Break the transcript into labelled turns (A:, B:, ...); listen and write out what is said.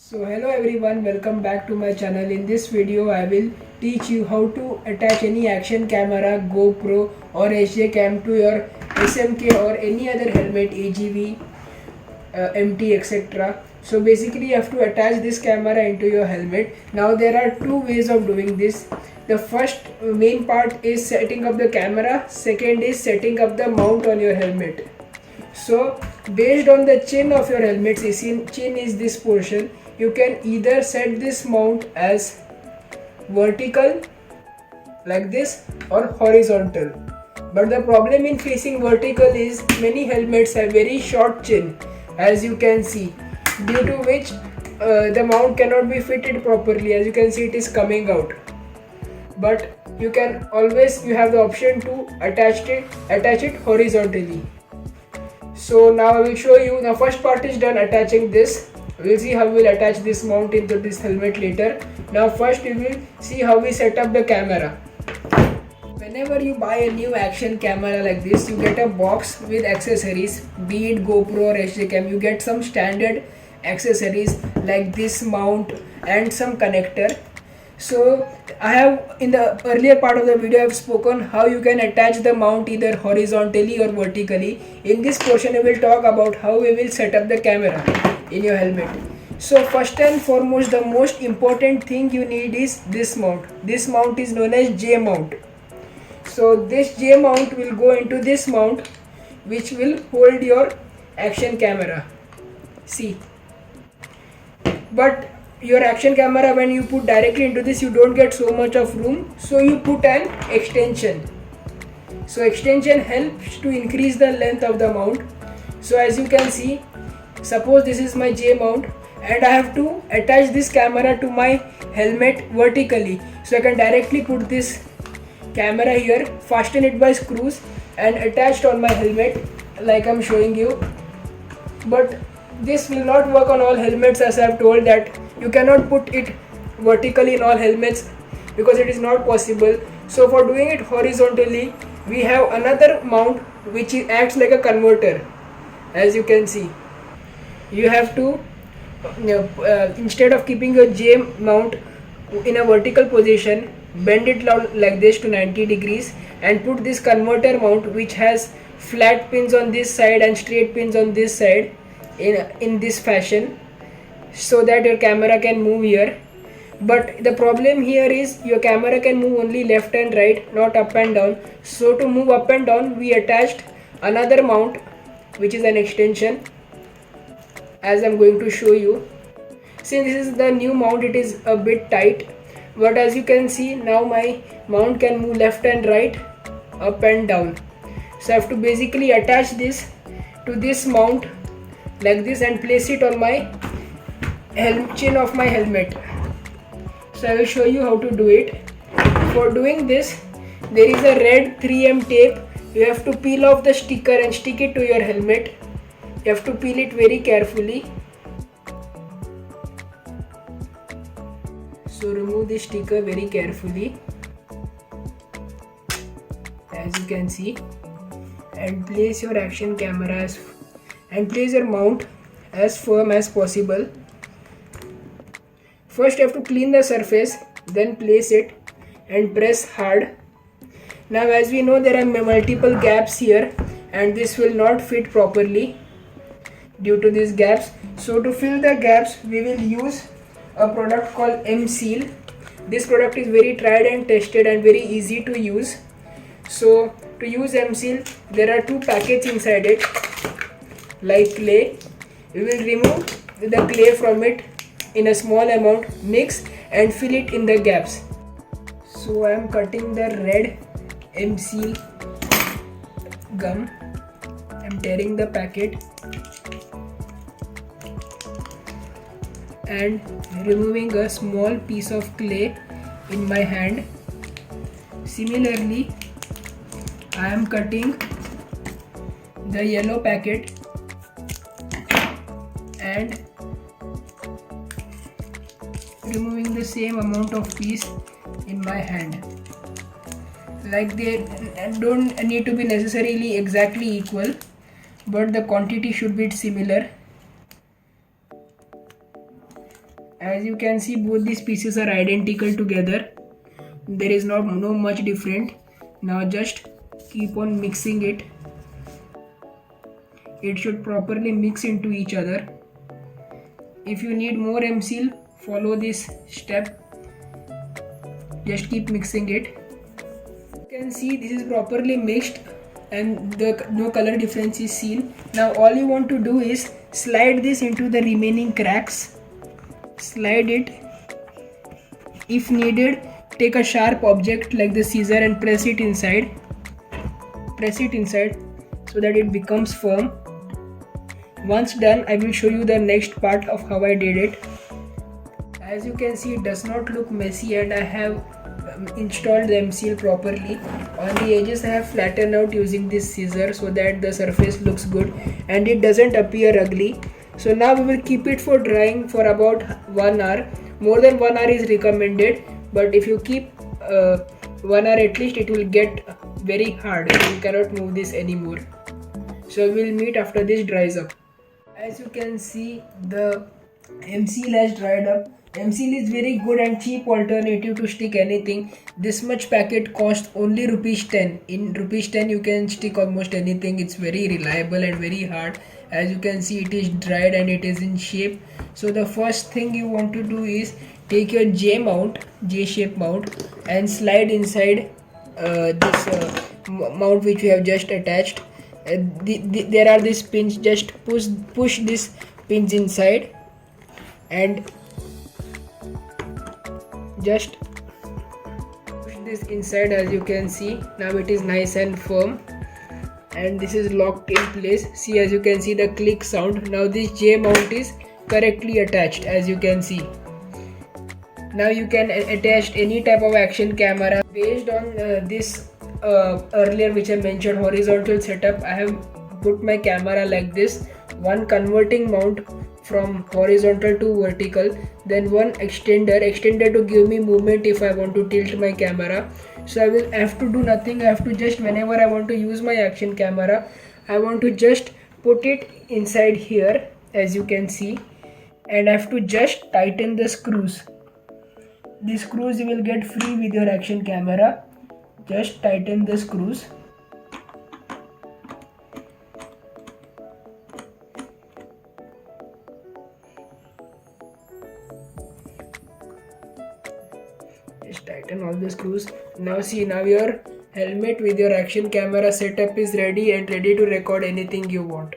A: So hello everyone, welcome back to my channel. In this video I will teach you how to attach any action camera, GoPro or HJ cam to your SMK or any other helmet, AGV, MT, etc. So basically you have to attach this camera into your helmet. Now there are two ways of doing this. The first main part is setting up the camera, second is setting up the mount on your helmet. So based on the chin of your helmet, chin is this portion, you can either set this mount as vertical like this or horizontal. But the problem in facing vertical is many helmets have very short chin, as you can see, due to which the mount cannot be fitted properly. As you can see, it is coming out. But you have the option to attach it horizontally. So now I will show you. The first part is done, attaching this. We'll see how we'll attach this mount into this helmet later. Now first we will see how we set up the camera. Whenever you buy a new action camera like this, you get a box with accessories, be it GoPro or HD cam. You get some standard accessories like this mount and some connector. So I have, in the earlier part of the video, I have spoken how you can attach the mount either horizontally or vertically. In this portion I will talk about how we will set up the camera in your helmet. So first and foremost, the most important thing you need is this mount. This mount is known as J mount. So this J mount will go into this mount, which will hold your action camera. See, but your action camera, when you put directly into this, you don't get so much of room, so you put an extension. So extension helps to increase the length of the mount. So as you can see, suppose this is my J mount and I have to attach this camera to my helmet vertically. So I can directly put this camera here, fasten it by screws and attached on my helmet like I'm showing you. But this will not work on all helmets, as I have told that you cannot put it vertically in all helmets because it is not possible. So for doing it horizontally, we have another mount which acts like a converter. As you can see, you have to instead of keeping your J mount in a vertical position, bend it like this to 90 degrees and put this converter mount which has flat pins on this side and straight pins on this side in this fashion, so that your camera can move here. But the problem here is your camera can move only left and right, not up and down. So to move up and down, we attached another mount which is an extension, as I'm going to show you. Since this is the new mount, it is a bit tight, but as you can see, now my mount can move left and right, up and down. So I have to basically attach this to this mount like this and place it on my chin of my helmet. So I will show you how to do it. For doing this, there is a red 3M tape. You have to peel off the sticker and stick it to your helmet. You have to peel it very carefully. So remove the sticker very carefully, as you can see, and place your action camera and place your mount as firm as possible. First you have to clean the surface, then place it and press hard. Now as we know, there are multiple gaps here and this will not fit properly due to these gaps. So to fill the gaps, we will use a product called M-Seal. This product is very tried and tested and very easy to use. So to use M-Seal, there are two packets inside it, like clay. We will remove the clay from it in a small amount, mix and fill it in the gaps. So I am cutting the red M-Seal gum. I am tearing the packet and removing a small piece of clay in my hand. Similarly, I am cutting the yellow packet and removing the same amount of piece in my hand. Like, they don't need to be necessarily exactly equal, but the quantity should be similar. As you can see, both these pieces are identical together. There is no much different. Now just keep on mixing it. It should properly mix into each other. If you need more M-Seal, follow this step. Just keep mixing it. You can see this is properly mixed and no color difference is seen. Now all you want to do is slide this into the remaining cracks. Slide it. If needed, take a sharp object like the scissor and press it inside. Press it inside so that it becomes firm. Once done, I will show you the next part of how I did it. As you can see, it does not look messy and I have installed the M-Seal properly. On the edges I have flattened out using this scissor so that the surface looks good and it doesn't appear ugly. So now we will keep it for drying for about 1 hour. More than 1 hour is recommended, but if you keep 1 hour at least, it will get very hard. You cannot move this anymore. So we will meet after this dries up. As you can see, the M-Seal has dried up. M-Seal is very good and cheap alternative to stick anything. This much packet costs only ₹10. In ₹10 you can stick almost anything. It's very reliable and very hard. As you can see, it is dried and it is in shape. So the first thing you want to do is take your J-shape mount and slide inside this mount which we have just attached. There are these pins. Just push these pins inside and just push this inside. As you can see, now it is nice and firm and this is locked in place. See, as you can see the click sound. Now this J mount is correctly attached, as you can see. Now you can attach any type of action camera based on this earlier which I mentioned horizontal setup. I have put my camera like this, one converting mount from horizontal to vertical, then one extender to give me movement if I want to tilt my camera. So I will have to do nothing. I have to just, whenever I want to use my action camera, I want to just put it inside here, as you can see, and I have to just tighten the screws. The screws you will get free with your action camera. Just tighten the screws. Just tighten all the screws. Now see, now your helmet with your action camera setup is ready and ready to record anything you want.